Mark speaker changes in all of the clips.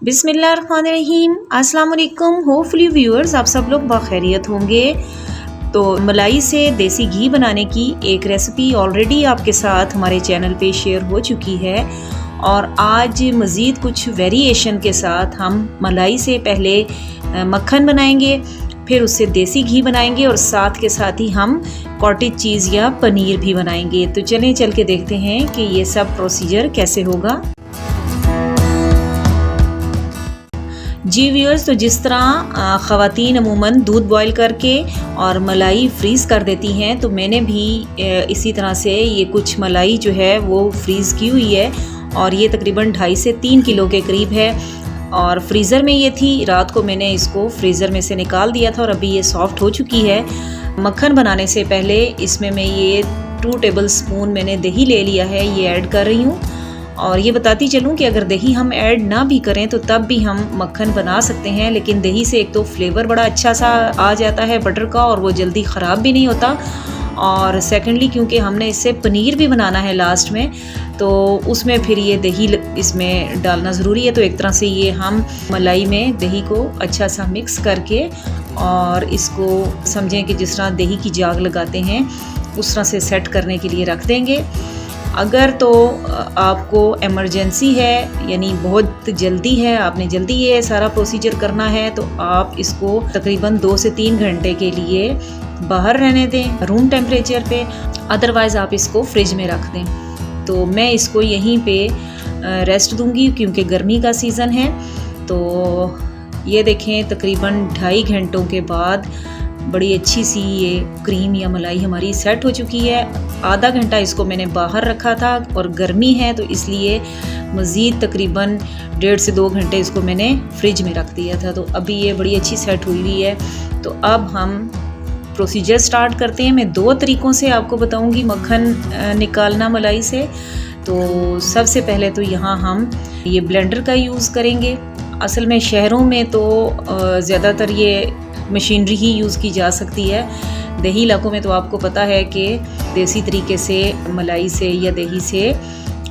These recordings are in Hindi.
Speaker 1: बिस्मिल्लाहिर्रहमानिर्रहीम। अस्सलाम वालेकुम। होपफुली व्यूअर्स आप सब लोग बखैरियत होंगे। तो मलाई से देसी घी बनाने की एक रेसिपी ऑलरेडी आपके साथ हमारे चैनल पे शेयर हो चुकी है और आज मज़ीद कुछ वेरिएशन के साथ हम मलाई से पहले मक्खन बनाएंगे, फिर उससे देसी घी बनाएंगे और साथ ही हम कॉटेज चीज़ या पनीर भी बनाएंगे। तो चलें चल के देखते हैं कि ये सब प्रोसीजर कैसे होगा। जी व्यूअर्स, तो जिस तरह ख़वातीन अमूमन दूध बॉईल करके और मलाई फ्रीज़ कर देती हैं, तो मैंने भी इसी तरह से ये कुछ मलाई जो है वो फ्रीज़ की हुई है और ये तकरीबन 2.5 से 3 किलो के करीब है और फ्रीज़र में ये थी। रात को मैंने इसको फ्रीज़र में से निकाल दिया था और अभी ये सॉफ्ट हो चुकी है। मक्खन बनाने से पहले इसमें मैं ये 2 टेबल स्पून मैंने दही ले लिया है, ये ऐड कर रही हूँ। और ये बताती चलूँ कि अगर दही हम ऐड ना भी करें तो तब भी हम मक्खन बना सकते हैं, लेकिन दही से एक तो फ्लेवर बड़ा अच्छा सा आ जाता है बटर का और वो जल्दी ख़राब भी नहीं होता, और सेकंडली क्योंकि हमने इससे पनीर भी बनाना है लास्ट में, तो उसमें फिर ये दही इसमें डालना ज़रूरी है। तो एक तरह से ये हम मलाई में दही को अच्छा सा मिक्स करके और इसको समझें कि जिस तरह दही की जाग लगाते हैं उस तरह से सेट करने के लिए रख देंगे। अगर तो आपको इमरजेंसी है, यानी बहुत जल्दी है, आपने जल्दी ये सारा प्रोसीजर करना है, तो आप इसको तकरीबन 2 से 3 घंटे के लिए बाहर रहने दें रूम टेम्परेचर पे, अदरवाइज़ आप इसको फ्रिज में रख दें। तो मैं इसको यहीं पे रेस्ट दूंगी क्योंकि गर्मी का सीज़न है। तो ये देखें तकरीबन 2.5 घंटों के बाद बड़ी अच्छी सी ये क्रीम या मलाई हमारी सेट हो चुकी है। आधा घंटा इसको मैंने बाहर रखा था और गर्मी है तो इसलिए मज़ीद तकरीबन 1.5 से 2 घंटे इसको मैंने फ्रिज में रख दिया था। तो अभी ये बड़ी अच्छी सेट हुई हुई है। तो अब हम प्रोसीजर स्टार्ट करते हैं। मैं 2 तरीक़ों से आपको बताऊंगी मक्खन निकालना मलाई से। तो सबसे पहले तो यहाँ हम ये ब्लेंडर का यूज़ करेंगे। असल में शहरों में तो ज़्यादातर ये मशीनरी ही यूज़ की जा सकती है। देही इलाकों में तो आपको पता है कि देसी तरीके से मलाई से या दही से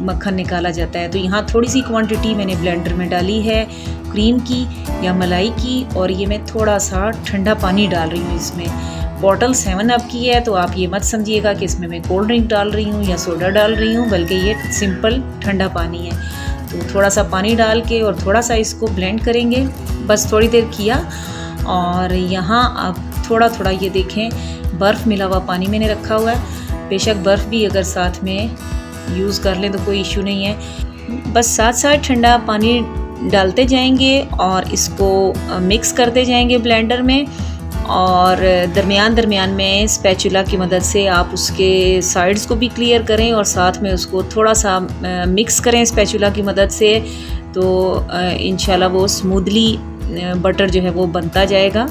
Speaker 1: मक्खन निकाला जाता है। तो यहाँ थोड़ी सी क्वांटिटी मैंने ब्लेंडर में डाली है क्रीम की या मलाई की, और ये मैं थोड़ा सा ठंडा पानी डाल रही हूँ इसमें। बॉटल 7 अप की है तो आप ये मत समझिएगा कि इसमें मैं कोल्ड ड्रिंक डाल रही हूँ या सोडा डाल रही हूँ, बल्कि ये सिंपल ठंडा पानी है। तो थोड़ा सा पानी डाल के और थोड़ा सा इसको ब्लेंड करेंगे, बस थोड़ी देर किया। और यहाँ अब थोड़ा थोड़ा ये देखें बर्फ़ मिला हुआ पानी मैंने रखा हुआ है। बेशक बर्फ़ भी अगर साथ में यूज़ कर लें तो कोई इशू नहीं है। बस साथ साथ ठंडा पानी डालते जाएंगे और इसको मिक्स करते जाएंगे ब्लेंडर में, और दरमियान में स्पैचुला की मदद से आप उसके साइड्स को भी क्लियर करें और साथ में उसको थोड़ा सा मिक्स करें स्पैचुला की मदद से। तो इंशाल्लाह वो स्मूथली बटर जो है वो बनता जाएगा।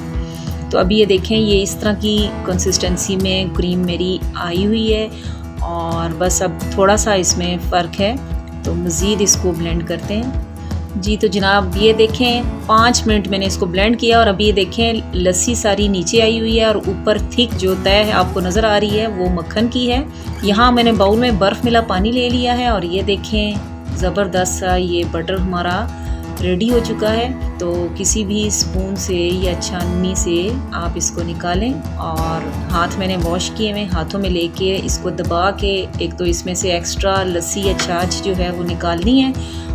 Speaker 1: तो अभी ये देखें ये इस तरह की कंसिस्टेंसी में क्रीम मेरी आई हुई है और बस अब थोड़ा सा इसमें फ़र्क है, तो मज़ीद इसको ब्लेंड करते हैं। जी तो जनाब ये देखें 5 मिनट मैंने इसको ब्लेंड किया और अभी ये देखें लस्सी सारी नीचे आई हुई है और ऊपर थिक जो तय है आपको नज़र आ रही है वो मक्खन की है। यहाँ मैंने बाउल में बर्फ़ मिला पानी ले लिया है और ये देखें ज़बरदस्त सा ये बटर हमारा रेडी हो चुका है। तो किसी भी स्पून से या छाननी से आप इसको निकालें और हाथ मैंने वॉश किए हुए हाथों में लेके इसको दबा के एक तो इसमें से एक्स्ट्रा लस्सी या छाछ जो है वो निकालनी है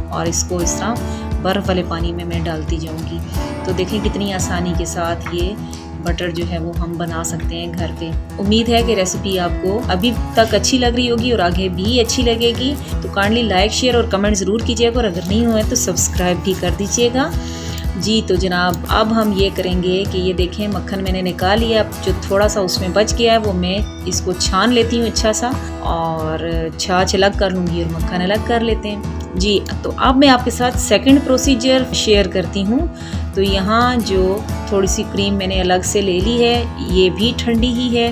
Speaker 1: और इसको इस तरह बर्फ़ वाले पानी में मैं डालती जाऊंगी। तो देखें कितनी आसानी के साथ ये बटर जो है वो हम बना सकते हैं घर पे। उम्मीद है कि रेसिपी आपको अभी तक अच्छी लग रही होगी और आगे भी अच्छी लगेगी। तो काइंडली लाइक शेयर और कमेंट ज़रूर कीजिएगा और अगर नहीं हुए तो सब्सक्राइब भी कर दीजिएगा। जी तो जनाब अब हम ये करेंगे कि ये देखें मक्खन मैंने निकाल लिया। अब जो थोड़ा सा उसमें बच गया है वो मैं इसको छान लेती हूँ अच्छा सा, और छाछ अलग कर लूँगी और मक्खन अलग कर लेते हैं। जी तो अब मैं आपके साथ सेकंड प्रोसीजर शेयर करती हूँ। तो यहाँ जो थोड़ी सी क्रीम मैंने अलग से ले ली है, ये भी ठंडी ही है,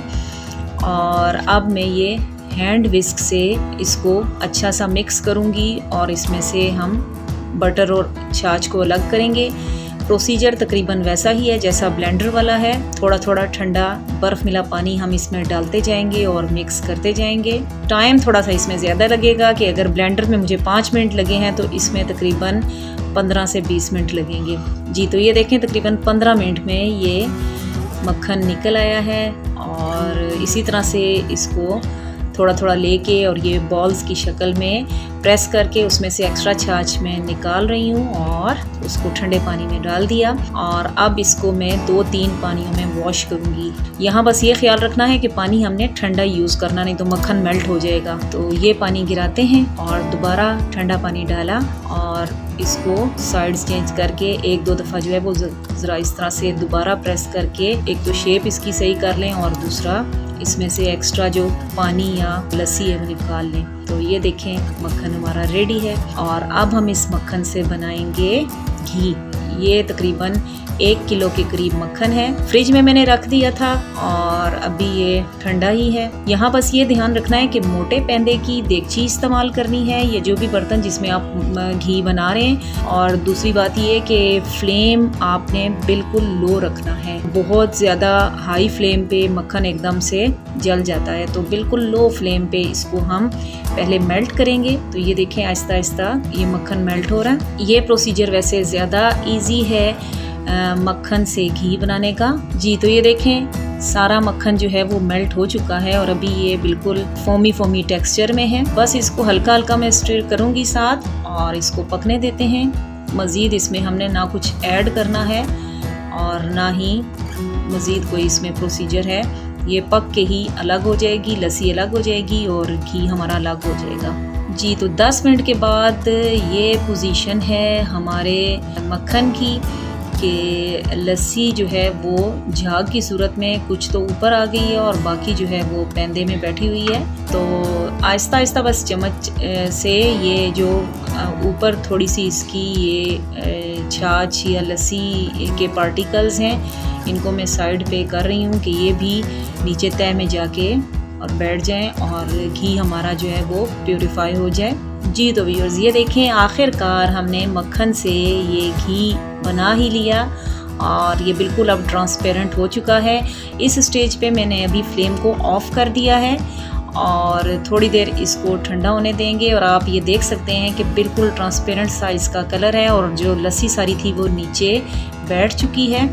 Speaker 1: और अब मैं ये हैंड विस्क से इसको अच्छा सा मिक्स करूँगी और इसमें से हम बटर और छाछ को अलग करेंगे। प्रोसीजर तकरीबन वैसा ही है जैसा ब्लेंडर वाला है। थोड़ा थोड़ा ठंडा बर्फ़ मिला पानी हम इसमें डालते जाएंगे और मिक्स करते जाएंगे। टाइम थोड़ा सा इसमें ज़्यादा लगेगा कि अगर ब्लेंडर में मुझे 5 मिनट लगे हैं तो इसमें तकरीबन 15 से 20 मिनट लगेंगे। जी तो ये देखें तकरीबन 15 मिनट में ये मक्खन निकल आया है और इसी तरह से इसको थोड़ा थोड़ा लेके और ये बॉल्स की शक्ल में प्रेस करके उसमें से एक्स्ट्रा छाछ मैं निकाल रही हूँ और उसको ठंडे पानी में डाल दिया। और अब इसको मैं 2-3 पानियों में वॉश करूँगी। यहाँ बस ये ख्याल रखना है कि पानी हमने ठंडा यूज़ करना, नहीं तो मक्खन मेल्ट हो जाएगा। तो ये पानी गिराते हैं और दोबारा ठंडा पानी डाला और इसको साइड्स चेंज करके 1-2 दफ़ा जो है वो ज़रा इस तरह से दोबारा प्रेस करके एक तो शेप इसकी सही कर लें और दूसरा इसमें से एक्स्ट्रा जो पानी या लस्सी है वो निकाल लें। तो ये देखें मक्खन हमारा रेडी है और अब हम इस मक्खन से बनाएंगे घी। ये तकरीबन 1 किलो के करीब मक्खन है। फ्रिज में मैंने रख दिया था और अभी ये ठंडा ही है। यहाँ बस ये ध्यान रखना है कि मोटे पैंदे की देगची इस्तेमाल करनी है, ये जो भी बर्तन जिसमें आप घी बना रहे हैं। और दूसरी बात ये कि फ्लेम आपने बिल्कुल लो रखना है। बहुत ज़्यादा हाई फ्लेम पे मक्खन एकदम से जल जाता है, तो बिल्कुल लो फ्लेम पे इसको हम पहले मेल्ट करेंगे। तो ये देखें आहिस्ता आहिस्ता ये मक्खन मेल्ट हो रहा है। ये प्रोसीजर वैसे ज़्यादा ईजी है मक्खन से घी बनाने का। जी तो ये देखें सारा मक्खन जो है वो मेल्ट हो चुका है और अभी ये बिल्कुल फोमी टेक्सचर में है। बस इसको हल्का हल्का मैं स्टिर करूँगी साथ और इसको पकने देते हैं। मज़ीद इसमें हमने ना कुछ ऐड करना है और ना ही मज़ीद कोई इसमें प्रोसीजर है। ये पक के ही अलग हो जाएगी, लस्सी अलग हो जाएगी और घी हमारा अलग हो जाएगा। जी तो 10 मिनट के बाद ये पोजीशन है हमारे मक्खन की कि लस्सी जो है वो झाग की सूरत में कुछ तो ऊपर आ गई है और बाकी जो है वो पैंदे में बैठी हुई है। तो आहिस्ता आहिस्ता बस चम्मच से ये जो ऊपर थोड़ी सी इसकी ये छाछ या लस्सी के पार्टिकल्स हैं, इनको मैं साइड पे कर रही हूँ कि ये भी नीचे तह में जाके और बैठ जाएं और घी हमारा जो है वो प्यूरिफाई हो जाए। जी तो व्यूअर्स ये देखें आखिरकार हमने मक्खन से ये घी बना ही लिया और ये बिल्कुल अब ट्रांसपेरेंट हो चुका है। इस स्टेज पे मैंने अभी फ्लेम को ऑफ़ कर दिया है और थोड़ी देर इसको ठंडा होने देंगे और आप ये देख सकते हैं कि बिल्कुल ट्रांसपेरेंट सा इसका कलर है और जो लस्सी सारी थी वो नीचे बैठ चुकी है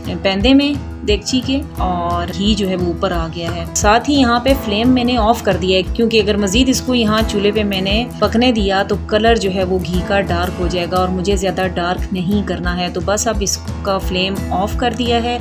Speaker 1: पैंदे में देगची के और घी जो है वो ऊपर आ गया है। साथ ही यहाँ पे फ्लेम मैंने ऑफ कर दिया है क्योंकि अगर मज़ीद इसको यहाँ चूल्हे पे मैंने पकने दिया तो कलर जो है वो घी का डार्क हो जाएगा और मुझे ज़्यादा डार्क नहीं करना है। तो बस अब इसका फ्लेम ऑफ कर दिया है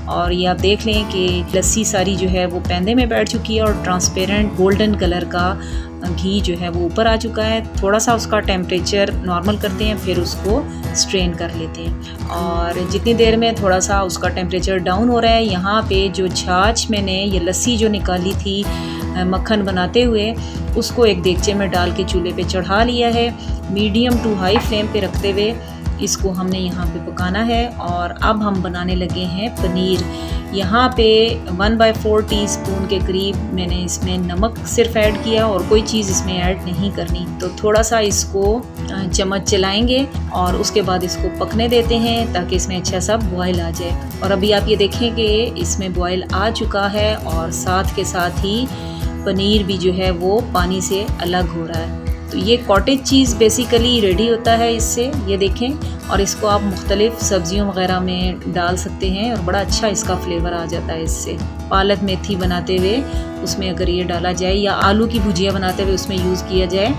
Speaker 1: और ये आप देख लें कि लस्सी सारी जो है वो पैंदे में बैठ चुकी है और ट्रांसपेरेंट गोल्डन कलर का घी जो है वो ऊपर आ चुका है। थोड़ा सा उसका टेम्परेचर नॉर्मल करते हैं फिर उसको स्ट्रेन कर लेते हैं और जितनी देर में थोड़ा सा उसका टेम्परेचर डाउन हो रहा है, यहाँ पे जो छाछ मैंने ये लस्सी जो निकाली थी मक्खन बनाते हुए उसको एक देगचे में डाल के चूल्हे पे चढ़ा लिया है। मीडियम टू हाई फ्लेम पे रखते हुए इसको हमने यहाँ पे पकाना है और अब हम बनाने लगे हैं पनीर। यहाँ पे 1/4 टीस्पून के करीब मैंने इसमें नमक सिर्फ ऐड किया और कोई चीज़ इसमें ऐड नहीं करनी। तो थोड़ा सा इसको चम्मच चलाएंगे और उसके बाद इसको पकने देते हैं ताकि इसमें अच्छा सा बॉयल आ जाए। और अभी आप ये देखें कि इसमें बॉयल आ चुका है और साथ के साथ ही पनीर भी जो है वो पानी से अलग हो रहा है। तो ये कॉटेज चीज़ बेसिकली रेडी होता है इससे, ये देखें। और इसको आप मुख्तलिफ़ सब्जियों वगैरह में डाल सकते हैं और बड़ा अच्छा इसका फ्लेवर आ जाता है इससे। पालक मेथी बनाते हुए उसमें अगर ये डाला जाए या आलू की भुजिया बनाते हुए उसमें यूज़ किया जाए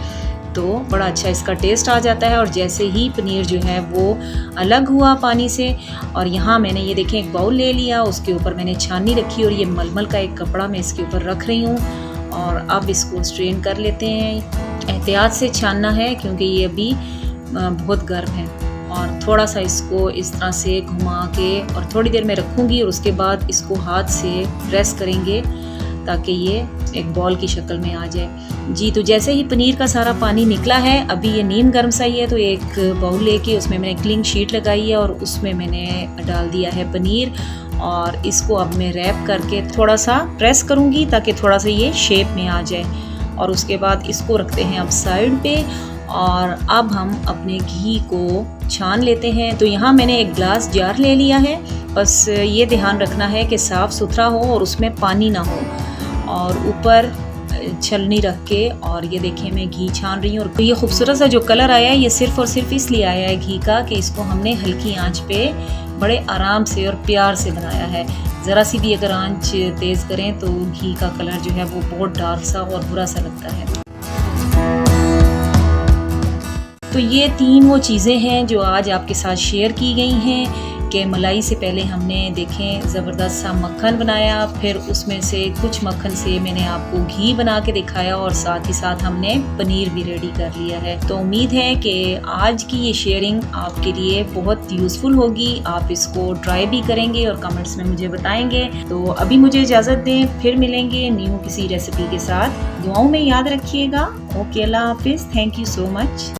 Speaker 1: तो बड़ा अच्छा इसका टेस्ट आ जाता है। और जैसे ही पनीर जो है वो अलग हुआ पानी से और यहाँ मैंने ये देखें एक बाउल ले लिया, उसके ऊपर मैंने छाननी रखी और ये मलमल का एक कपड़ा मैं इसके ऊपर रख रही हूँ और अब इसको स्ट्रेन कर लेते हैं। एहतियात से छानना है क्योंकि ये अभी बहुत गर्म है और थोड़ा सा इसको इस तरह से घुमा के और थोड़ी देर में रखूँगी और उसके बाद इसको हाथ से प्रेस करेंगे ताकि ये एक बॉल की शक्ल में आ जाए। जी तो जैसे ही पनीर का सारा पानी निकला है, अभी ये नीम गर्म सा ही है, तो एक बाउल लेके उसमें मैंने क्लिंग शीट लगाई है और उसमें मैंने डाल दिया है पनीर और इसको अब मैं रैप करके थोड़ा सा प्रेस करूँगी ताकि थोड़ा सा ये शेप में आ जाए। और उसके बाद इसको रखते हैं अब साइड पे और अब हम अपने घी को छान लेते हैं। तो यहाँ मैंने एक ग्लास जार ले लिया है, बस ये ध्यान रखना है कि साफ़ सुथरा हो और उसमें पानी ना हो, और ऊपर छलनी रख के, और ये देखिए मैं घी छान रही हूँ। और ये खूबसूरत सा जो कलर आया है ये सिर्फ़ और सिर्फ इसलिए आया है घी का कि इसको हमने हल्की आंच पे बड़े आराम से और प्यार से बनाया है। ज़रा सी भी अगर आंच तेज़ करें तो घी का कलर जो है वो बहुत डार्क सा और बुरा सा लगता है। तो ये 3 वो चीज़ें हैं जो आज आपके साथ शेयर की गई हैं कि मलाई से पहले हमने देखें ज़बरदस्त सा मक्खन बनाया, फिर उसमें से कुछ मक्खन से मैंने आपको घी बना के दिखाया, और साथ ही साथ हमने पनीर भी रेडी कर लिया है। तो उम्मीद है कि आज की ये शेयरिंग आपके लिए बहुत यूज़फुल होगी। आप इसको ट्राई भी करेंगे और कमेंट्स में मुझे बताएंगे। तो अभी मुझे इजाज़त दें, फिर मिलेंगे न्यू किसी रेसिपी के साथ। दुआओं में याद रखिएगा। ओके, अल्लाह हाफिज़। Thank you so much.